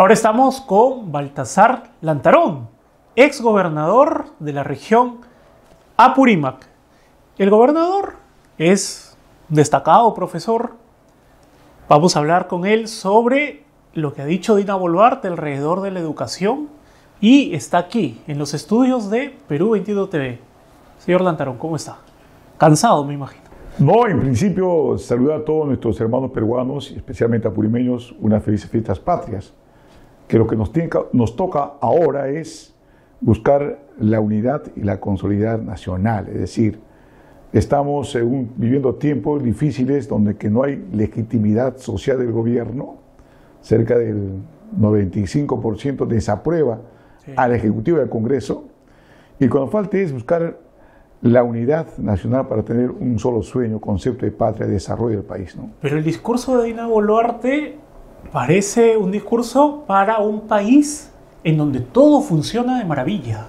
Ahora estamos con Baltasar Lantarón, ex gobernador de la región Apurímac. El gobernador es un destacado profesor. Vamos a hablar con él sobre lo que ha dicho Dina Boluarte alrededor de la educación y está aquí, en los estudios de Perú 21 TV. Señor Lantarón, ¿cómo está? Cansado, me imagino. No, en principio, saludar a todos nuestros hermanos peruanos, especialmente apurimeños, unas felices fiestas patrias. Que lo que nos toca ahora es buscar la unidad y la consolidaridad nacional. Es decir, estamos viviendo tiempos difíciles donde que no hay legitimidad social del gobierno. Cerca del 95% desaprueba al Ejecutivo y al Congreso. Y cuando falta es buscar la unidad nacional para tener un solo sueño, concepto de patria, de desarrollo del país, ¿no? Pero el discurso de Dina Boluarte parece un discurso para un país en donde todo funciona de maravilla,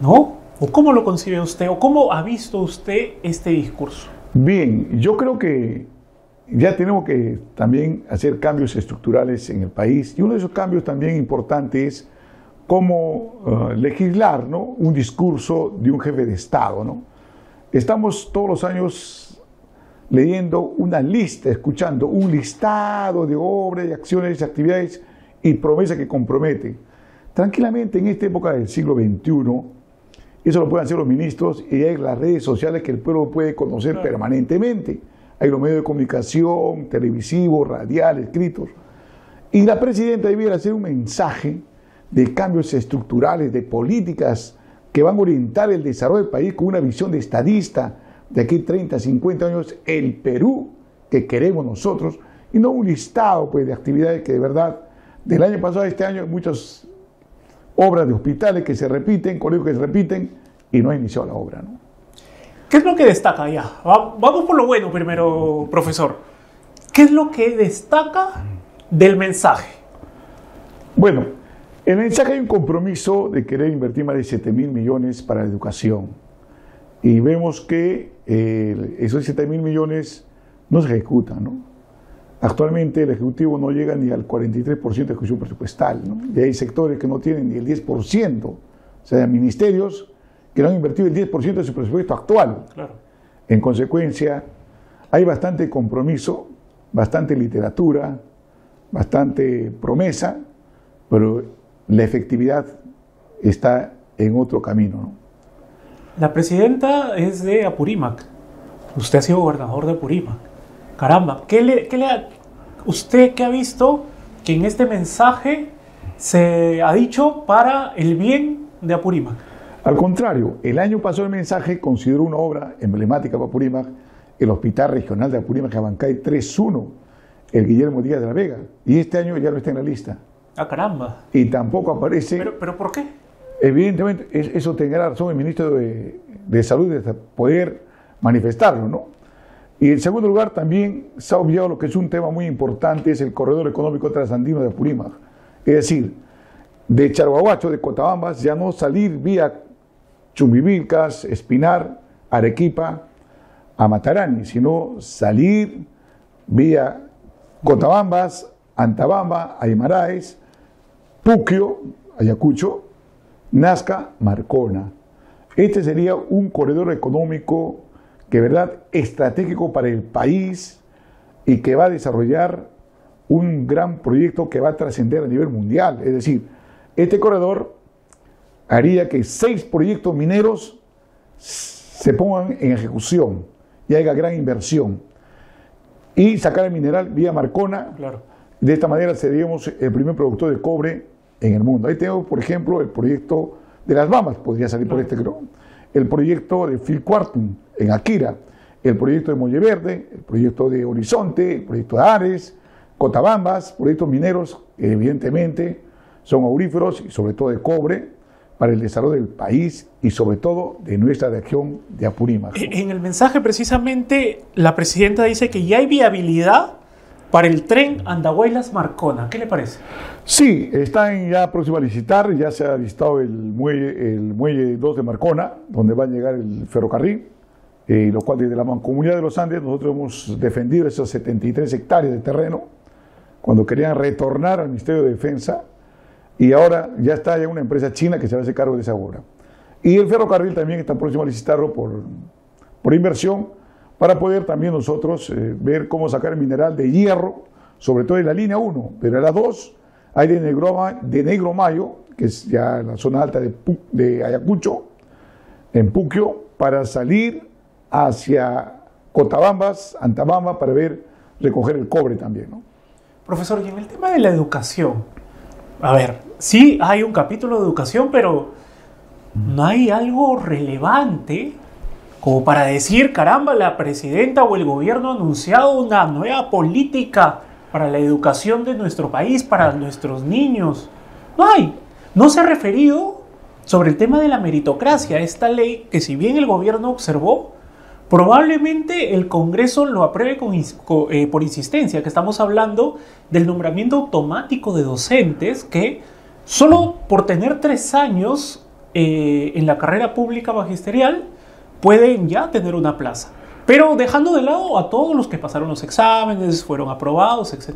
¿no? ¿O cómo lo concibe usted? ¿O cómo ha visto usted este discurso? Bien, yo creo que ya tenemos que también hacer cambios estructurales en el país. Y uno de esos cambios también importantes es cómo legislar, ¿no?, un discurso de un jefe de Estado, ¿no? Estamos todos los años leyendo una lista, escuchando un listado de obras, de acciones, de actividades y promesas que comprometen. Tranquilamente, en esta época del siglo XXI, eso lo pueden hacer los ministros y hay las redes sociales que el pueblo puede conocer permanentemente. Hay los medios de comunicación, televisivos, radiales, escritos. Y la presidenta debiera hacer un mensaje de cambios estructurales, de políticas que van a orientar el desarrollo del país con una visión de estadista, de aquí 30, 50 años, el Perú que queremos nosotros, y no un listado pues, de actividades que de verdad, del año pasado a este año, hay muchas obras de hospitales que se repiten, colegios que se repiten, y no ha iniciado la obra, ¿no? ¿Qué es lo que destaca ya? Vamos por lo bueno primero, profesor. ¿Qué es lo que destaca del mensaje? Bueno, en el mensaje hay un compromiso de querer invertir más de 7.000 millones para la educación. Y vemos que esos 7.000 millones no se ejecutan, ¿no? Actualmente el Ejecutivo no llega ni al 43% de ejecución presupuestal, ¿no? Y hay sectores que no tienen ni el 10%. O sea, ministerios que no han invertido el 10% de su presupuesto actual. Claro. En consecuencia, hay bastante compromiso, bastante literatura, bastante promesa, pero la efectividad está en otro camino, ¿no? La presidenta es de Apurímac. Usted ha sido gobernador de Apurímac. Caramba, ¿usted qué ha visto que en este mensaje se ha dicho para el bien de Apurímac? Al contrario, el año pasado el mensaje consideró una obra emblemática para Apurímac, el Hospital Regional de Apurímac, Abancay 3-1, el Guillermo Díaz de la Vega. Y este año ya no está en la lista. ¡Ah, caramba! Y tampoco aparece... ¿Pero por qué? Evidentemente, eso tendrá razón el ministro de Salud de poder manifestarlo, ¿no? Y en segundo lugar, también se ha obviado lo que es un tema muy importante, es el corredor económico trasandino de Apurímac. Es decir, de Charhuahuacho, de Cotabambas, ya no salir vía Chumbivilcas, Espinar, Arequipa, a Matarani, sino salir vía Cotabambas, Antabamba, Aymaraes, Puquio, Ayacucho, Nazca, Marcona. Este sería un corredor económico que, verdad, estratégico para el país y que va a desarrollar un gran proyecto que va a trascender a nivel mundial. Es decir, este corredor haría que 6 proyectos mineros se pongan en ejecución y haya gran inversión. Y sacar el mineral vía Marcona. Claro. De esta manera seríamos el primer productor de cobre en el mundo. Ahí tenemos, por ejemplo, el proyecto de Las Bambas, podría salir por este creo. El proyecto de Phil Quartum en Akira, el proyecto de Molleverde, el proyecto de Horizonte, el proyecto de Ares, Cotabambas, proyectos mineros que evidentemente son auríferos y sobre todo de cobre para el desarrollo del país y sobre todo de nuestra región de Apurímac. En el mensaje precisamente la presidenta dice que ya hay viabilidad para el tren Andahuaylas-Marcona. ¿Qué le parece? Sí, están ya próximos a licitar, ya se ha listado el muelle 2 de Marcona, donde va a llegar el ferrocarril, lo cual desde la Mancomunidad de los Andes nosotros hemos defendido esas 73 hectáreas de terreno, cuando querían retornar al Ministerio de Defensa, y ahora ya está una empresa china que se va a hacer cargo de esa obra. Y el ferrocarril también está próximo a licitarlo por inversión, para poder también nosotros ver cómo sacar el mineral de hierro, sobre todo en la línea 1, pero en la 2 hay de Negro Mayo, que es ya la zona alta de Ayacucho, en Puquio, para salir hacia Cotabambas, Antabamba, para recoger el cobre también, ¿no? Profesor, y en el tema de la educación, a ver, sí hay un capítulo de educación, pero no hay algo relevante como para decir, caramba, la presidenta o el gobierno ha anunciado una nueva política para la educación de nuestro país, para nuestros niños. No hay. No se ha referido sobre el tema de la meritocracia, esta ley que, si bien el gobierno observó, probablemente el Congreso lo apruebe por insistencia, que estamos hablando del nombramiento automático de docentes que solo por tener 3 años en la carrera pública magisterial pueden ya tener una plaza. Pero dejando de lado a todos los que pasaron los exámenes, fueron aprobados, etc.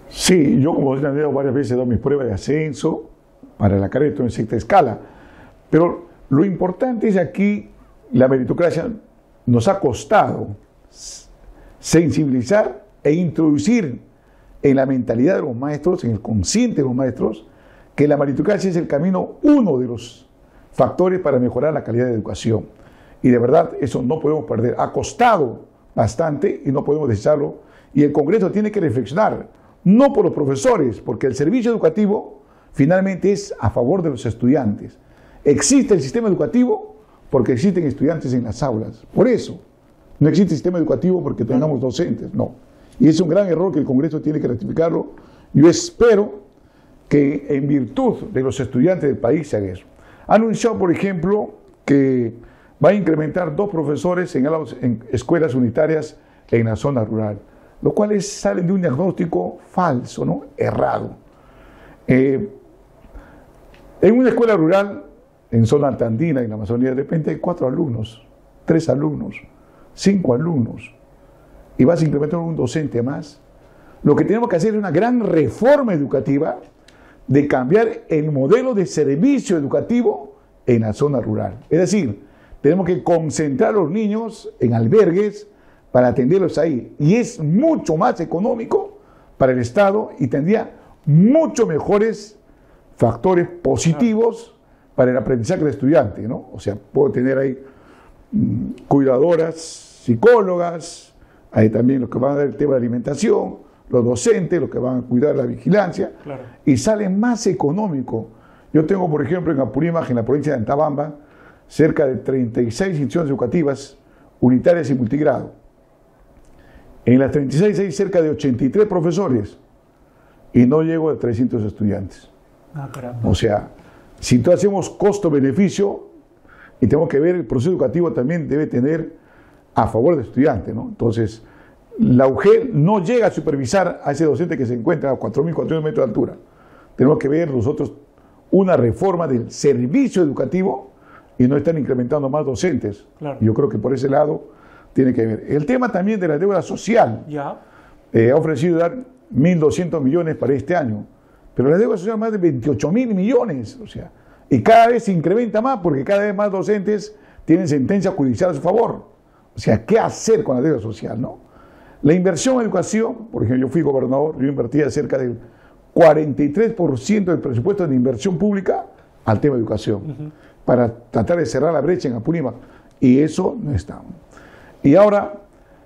Sí, yo como varias veces he dado mis pruebas de ascenso para la carrera en sexta escala. Pero lo importante es aquí, la meritocracia nos ha costado sensibilizar e introducir en la mentalidad de los maestros, en el consciente de los maestros, que la meritocracia es el camino, uno de los factores para mejorar la calidad de educación. Y de verdad, eso no podemos perder. Ha costado bastante y no podemos desecharlo. Y el Congreso tiene que reflexionar, no por los profesores, porque el servicio educativo finalmente es a favor de los estudiantes. Existe el sistema educativo porque existen estudiantes en las aulas. Por eso, no existe sistema educativo porque tengamos docentes, no. Y es un gran error que el Congreso tiene que rectificarlo. Yo espero que en virtud de los estudiantes del país se haga eso. Ha anunciado, por ejemplo, que va a incrementar 2 profesores en escuelas unitarias en la zona rural, lo cual sale de un diagnóstico falso, ¿no? Errado. En una escuela rural, en zona altandina, en la Amazonía, de repente hay 4 alumnos, 3 alumnos, 5 alumnos, y vas a incrementar un docente más. Lo que tenemos que hacer es una gran reforma educativa de cambiar el modelo de servicio educativo en la zona rural. Es decir, tenemos que concentrar a los niños en albergues para atenderlos ahí. Y es mucho más económico para el Estado y tendría mucho mejores factores positivos para el aprendizaje del estudiante, ¿no? O sea, puedo tener ahí cuidadoras, psicólogas, hay también los que van a dar el tema de alimentación, los docentes, los que van a cuidar la vigilancia, claro. Y sale más económico. Yo tengo, por ejemplo, en Apurímac, en la provincia de Antabamba, cerca de 36 instituciones educativas unitarias y multigrado. En las 36 hay cerca de 83 profesores y no llego a 300 estudiantes. O sea, si tú hacemos costo-beneficio, y tenemos que ver, el proceso educativo también debe tener a favor del estudiante, ¿no? Entonces, la UGEL no llega a supervisar a ese docente que se encuentra a 4.400 metros de altura. Tenemos que ver nosotros una reforma del servicio educativo y no están incrementando más docentes. Claro. Yo creo que por ese lado tiene que ver. El tema también de la deuda social. Ya. Ha ofrecido dar 1.200 millones para este año, pero la deuda social más de 28.000 millones. O sea, y cada vez se incrementa más porque cada vez más docentes tienen sentencia judicial a su favor. O sea, ¿qué hacer con la deuda social, no? La inversión en educación, por ejemplo, yo fui gobernador, yo invertía cerca del 43% del presupuesto de inversión pública al tema de educación, para tratar de cerrar la brecha en Apurímac, y eso no está. Y ahora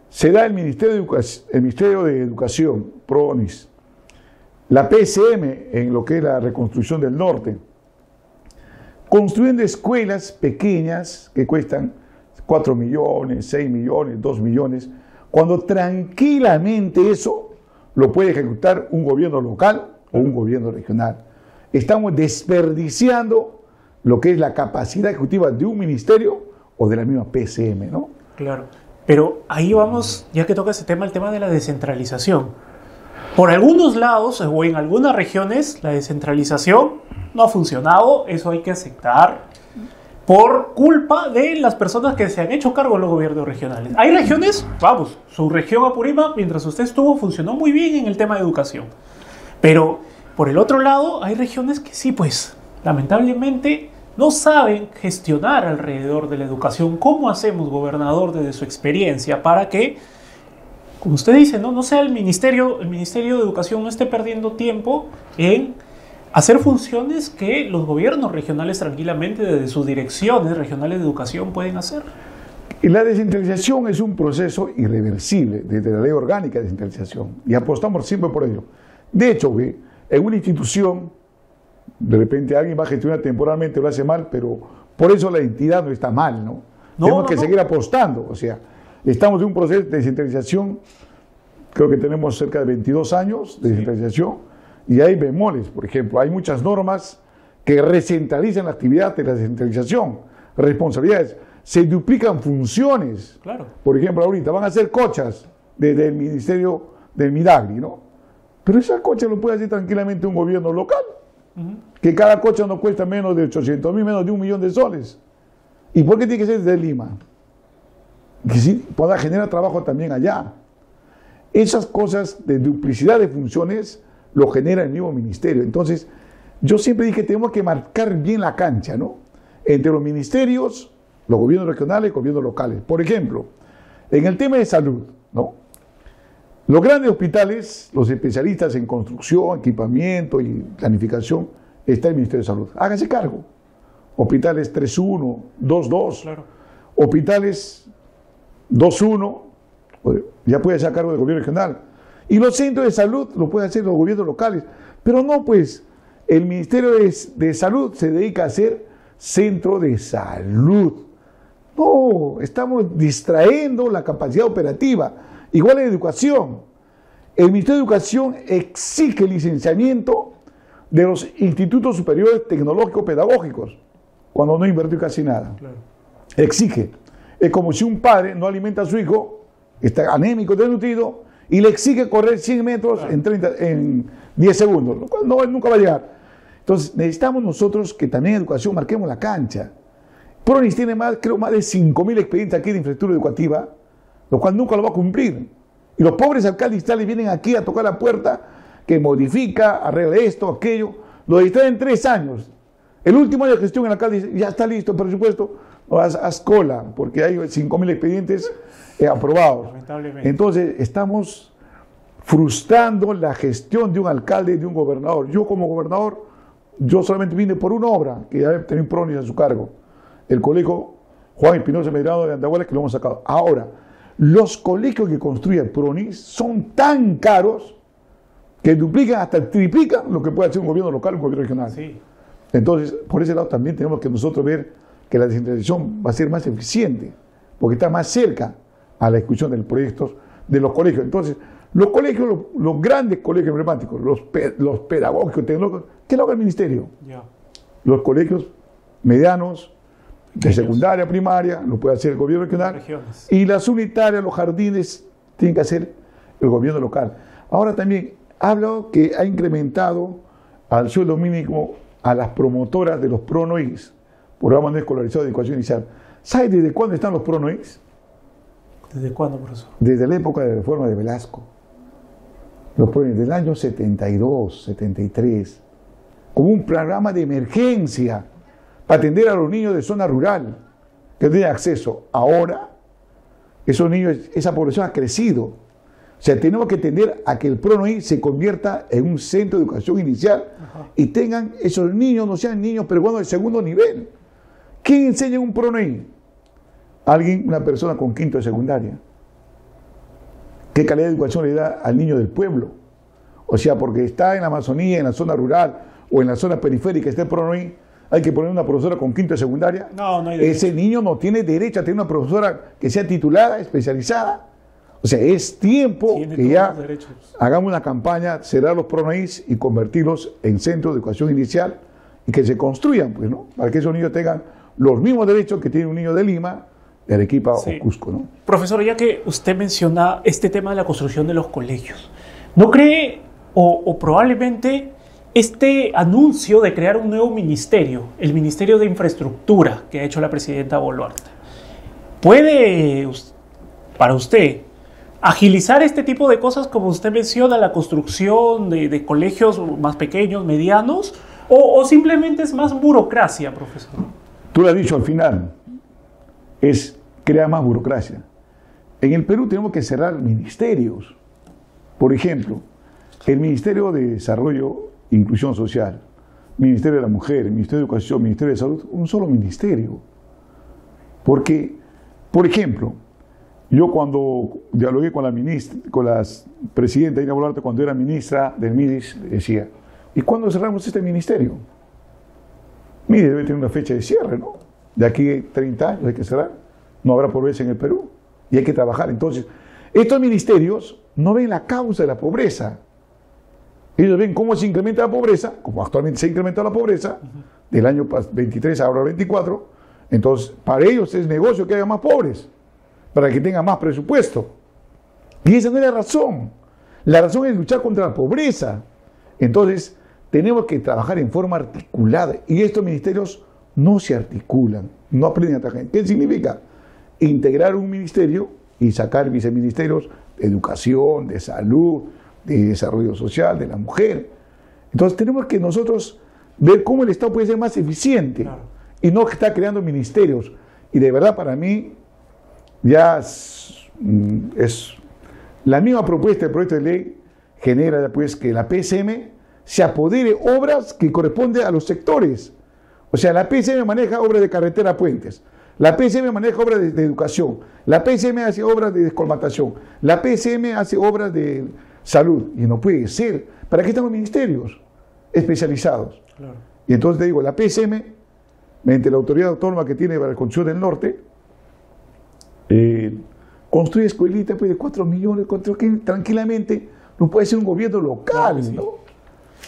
se da el Ministerio de Educación, PRONIS, la PSM en lo que es la reconstrucción del norte, construyendo escuelas pequeñas que cuestan 4 millones, 6 millones, 2 millones, cuando tranquilamente eso lo puede ejecutar un gobierno local o un gobierno regional. Estamos desperdiciando lo que es la capacidad ejecutiva de un ministerio o de la misma PSM, ¿no? Claro, pero ahí vamos, ya que toca ese tema, el tema de la descentralización. Por algunos lados o en algunas regiones la descentralización no ha funcionado, eso hay que aceptar, por culpa de las personas que se han hecho cargo de los gobiernos regionales. Hay regiones, vamos, su región Apurímac, mientras usted estuvo, funcionó muy bien en el tema de educación. Pero Por el otro lado, hay regiones que sí, pues, lamentablemente no saben gestionar alrededor de la educación. ¿Cómo hacemos, gobernador, desde su experiencia, para que, como usted dice, no sea el Ministerio de Educación no esté perdiendo tiempo en hacer funciones que los gobiernos regionales tranquilamente desde sus direcciones regionales de educación pueden hacer? Y la descentralización es un proceso irreversible desde la ley orgánica de descentralización y apostamos siempre por ello. De hecho, en una institución, de repente alguien va a gestionar temporalmente, lo hace mal, pero por eso la entidad no está mal, ¿no? Tenemos que seguir apostando, o sea, estamos en un proceso de descentralización, creo que tenemos cerca de 22 años de descentralización, y hay bemoles, por ejemplo, hay muchas normas que recentralizan la actividad de la descentralización, responsabilidades, se duplican funciones. Claro. Por ejemplo, ahorita van a hacer cochas desde el Ministerio del Midagri, ¿no? Pero esa cocha lo puede hacer tranquilamente un gobierno local, que cada cocha no cuesta menos de 800.000, menos de 1 millón de soles. ¿Y por qué tiene que ser desde Lima? Que sí pueda generar trabajo también allá. Esas cosas de duplicidad de funciones lo genera el mismo ministerio. Entonces, yo siempre dije que tenemos que marcar bien la cancha, ¿no? Entre los ministerios, los gobiernos regionales y gobiernos locales. Por ejemplo, en el tema de salud, ¿no? Los grandes hospitales, los especialistas en construcción, equipamiento y planificación, está el Ministerio de Salud. Háganse cargo. Hospitales 3.1, 2.2, claro. Hospitales 2.1, ya puede ser a cargo del gobierno regional. Y los centros de salud lo pueden hacer los gobiernos locales. Pero no, pues, el Ministerio de Salud se dedica a ser centro de salud. No, estamos distrayendo la capacidad operativa. Igual en educación. El Ministerio de Educación exige el licenciamiento de los institutos superiores tecnológicos pedagógicos, cuando no invirtió casi nada. Claro. Exige. Es como si un padre no alimenta a su hijo, está anémico, desnutrido, y le exige correr 100 metros, claro, en 10 segundos, lo cual no, él nunca va a llegar. Entonces, necesitamos nosotros que también en educación marquemos la cancha. PRONIS tiene creo más de 5.000 expedientes aquí de infraestructura educativa, lo cual nunca lo va a cumplir. Y los pobres alcaldes distritales vienen aquí a tocar la puerta, que modifica, arregla esto, aquello, lo distraen en 3 años. El último año de gestión el alcalde dice, ya está listo el presupuesto, no, haz cola, porque hay 5.000 expedientes aprobados. Entonces, estamos frustrando la gestión de un alcalde y de un gobernador. Yo como gobernador, yo solamente vine por una obra, que ya tenía un PRONIS a su cargo, el colegio Juan Espinosa Medrano de Andahuaylas, que lo hemos sacado. Ahora, los colegios que construye el PRONIS son tan caros que duplican hasta triplican lo que puede hacer un gobierno local o un gobierno regional. Sí. Entonces, por ese lado también tenemos que nosotros ver que la descentralización va a ser más eficiente, porque está más cerca a la ejecución de los proyectos de los colegios. Entonces, los colegios, los grandes colegios emblemáticos, los pedagógicos, tecnológicos, ¿qué lo haga el ministerio? Yeah. Los colegios medianos, de secundaria, primaria, lo puede hacer el gobierno regional. Regiones. Y las unitarias, los jardines, tienen que hacer el gobierno local. Ahora también, hablo que ha incrementado al sueldo mínimo a las promotoras de los PRONOIS, Programa No Escolarizado de Educación Inicial. ¿Sabe desde cuándo están los PRONOIS? ¿Desde cuándo, profesor? Desde la época de la reforma de Velasco. Los PRONOIS del año 72, 73, como un programa de emergencia para atender a los niños de zona rural que no tienen acceso. Ahora, esos niños, esa población ha crecido. O sea, tenemos que tender a que el PRONOI se convierta en un centro de educación inicial. Ajá. Y tengan, esos niños no sean niños peruanos de segundo nivel. ¿Quién enseña un PRONOI? Alguien, una persona con quinto de secundaria. ¿Qué calidad de educación le da al niño del pueblo? O sea, porque está en la Amazonía, en la zona rural o en la zona periférica, está el PRONOI, hay que poner una profesora con quinto de secundaria. No hay derecho. Ese niño no tiene derecho a tener una profesora que sea titulada, especializada. O sea, es tiempo que ya hagamos una campaña, cerrar los PRONOIs y convertirlos en centros de educación inicial y que se construyan, pues, ¿no? Para que esos niños tengan los mismos derechos que tiene un niño de Lima, de Arequipa o Cusco, ¿no? Profesor, ya que usted menciona este tema de la construcción de los colegios, ¿no cree o probablemente este anuncio de crear un nuevo ministerio, el Ministerio de Infraestructura que ha hecho la presidenta Boluarte, puede, para usted, agilizar este tipo de cosas, como usted menciona, la construcción de colegios más pequeños, medianos, o simplemente es más burocracia, profesor? Tú lo has dicho al final, es crear más burocracia. En el Perú tenemos que cerrar ministerios. Por ejemplo, el Ministerio de Desarrollo e Inclusión Social, Ministerio de la Mujer, Ministerio de Educación, Ministerio de Salud, un solo ministerio. Porque, por ejemplo, yo cuando dialogué con la presidenta Dina Boluarte, cuando era ministra del MIDIS, decía, ¿y cuándo cerramos este ministerio? MIDIS debe tener una fecha de cierre, ¿no? De aquí a 30 años hay que cerrar. No habrá pobreza en el Perú y hay que trabajar. Entonces, estos ministerios no ven la causa de la pobreza. Ellos ven cómo se incrementa la pobreza, como actualmente se ha incrementado la pobreza, del año 23 a ahora 24. Entonces, para ellos es negocio que haya más pobres, para que tengan más presupuesto. Y esa no es la razón. La razón es luchar contra la pobreza. Entonces, tenemos que trabajar en forma articulada. Y estos ministerios no se articulan, no aprenden a trabajar. ¿Qué significa? Integrar un ministerio y sacar viceministerios de educación, de salud, de desarrollo social, de la mujer. Entonces tenemos que nosotros ver cómo el Estado puede ser más eficiente, claro, y no que está creando ministerios. Y de verdad para mí ya es la misma propuesta del proyecto de ley genera pues que la PSM se apodere obras que corresponden a los sectores. O sea, la PSM maneja obras de carretera, puentes. La PSM maneja obras de educación. La PSM hace obras de descolmatación. La PSM hace obras de salud. Y no puede ser. ¿Para qué están los ministerios especializados? Claro. Y entonces te digo, la PSM, mediante la autoridad autónoma que tiene para la construcción del norte, construye escuelitas pues, de 4 millones, que tranquilamente no puede ser un gobierno local. Claro, sí. ¿No?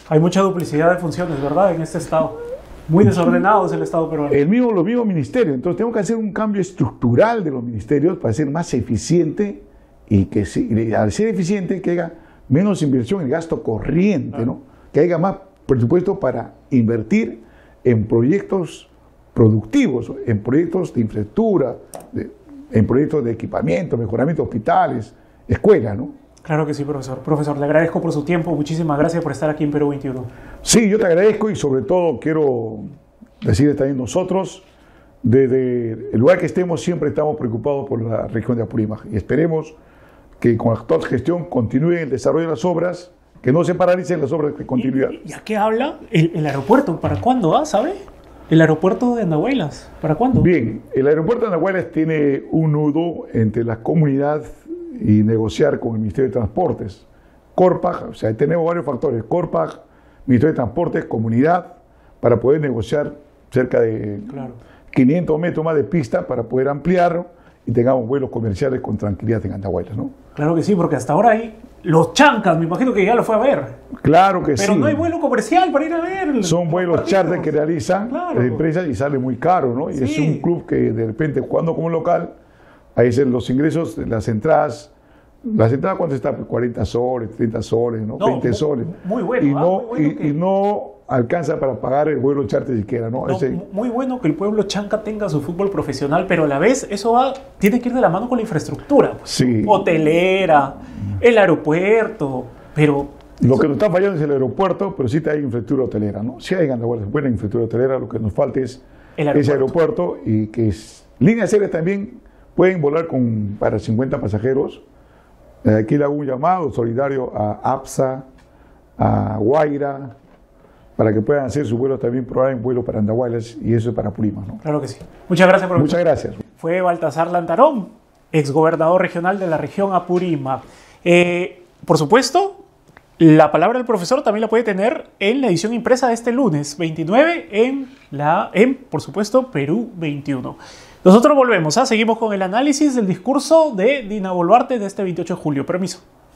Hay mucha duplicidad de funciones, ¿verdad?, en este Estado. Muy desordenado es el Estado peruano. Los mismos ministerios. Entonces tenemos que hacer un cambio estructural de los ministerios para ser más eficiente y que al ser eficiente que haya menos inversión en gasto corriente, claro, ¿no? Que haya más presupuesto para invertir en proyectos productivos, en proyectos de infraestructura, en proyectos de equipamiento, mejoramiento de hospitales, escuelas, ¿no? Claro que sí, profesor. Profesor, le agradezco por su tiempo. Muchísimas gracias por estar aquí en Perú 21. Sí, yo te agradezco y sobre todo quiero decirles también nosotros, desde el lugar que estemos, siempre estamos preocupados por la región de Apurímac y esperemos que con la actual gestión continúe el desarrollo de las obras, que no se paralicen las obras de continuidad. ¿Ya qué habla? ¿El aeropuerto? ¿Para cuándo sabe? ¿El aeropuerto de Andahuaylas? ¿Para cuándo? Bien, el aeropuerto de Andahuaylas tiene un nudo entre la comunidad y negociar con el Ministerio de Transportes. Corpag, o sea, tenemos varios factores, Corpag, Ministerio de Transportes, comunidad, para poder negociar cerca de 500 metros más de pista para poder ampliarlo y tengamos vuelos comerciales con tranquilidad en Andahuaylas, ¿no? Claro que sí, porque hasta ahora hay los chancas, me imagino que ya lo fue a ver. Claro que sí. Pero no hay vuelo comercial para ir a ver. Son vuelos charter que realizan las empresas y sale muy caro, ¿no? Y sí, es un club que de repente jugando como local, ahí son los ingresos, las entradas ¿cuánto está? 40 soles, 30 soles, ¿no? 20 soles. Muy bueno. Y no alcanza para pagar el vuelo charter siquiera, ¿no? Muy bueno que el pueblo chanca tenga su fútbol profesional, pero a la vez eso tiene que ir de la mano con la infraestructura. Pues, sí. Hotelera, el aeropuerto, pero... Lo que nos está fallando es el aeropuerto, pero sí hay infraestructura hotelera, ¿no? Sí hay buena infraestructura hotelera, lo que nos falta es ese aeropuerto y que líneas aéreas también pueden volar para 50 pasajeros. Aquí le hago un llamado solidario a APSA, a Guaira, para que puedan hacer su vuelo también, probar un vuelo para Andahuaylas y eso es para Apurímac, ¿no? Claro que sí. Muchas gracias, profesor. Muchas gracias. Fue Baltasar Lantarón, exgobernador regional de la región Apurímac. Por supuesto, la palabra del profesor también la puede tener en la edición impresa de este lunes 29 en por supuesto, Perú 21. Nosotros volvemos, seguimos con el análisis del discurso de Dina Boluarte de este 28 de julio. Permiso.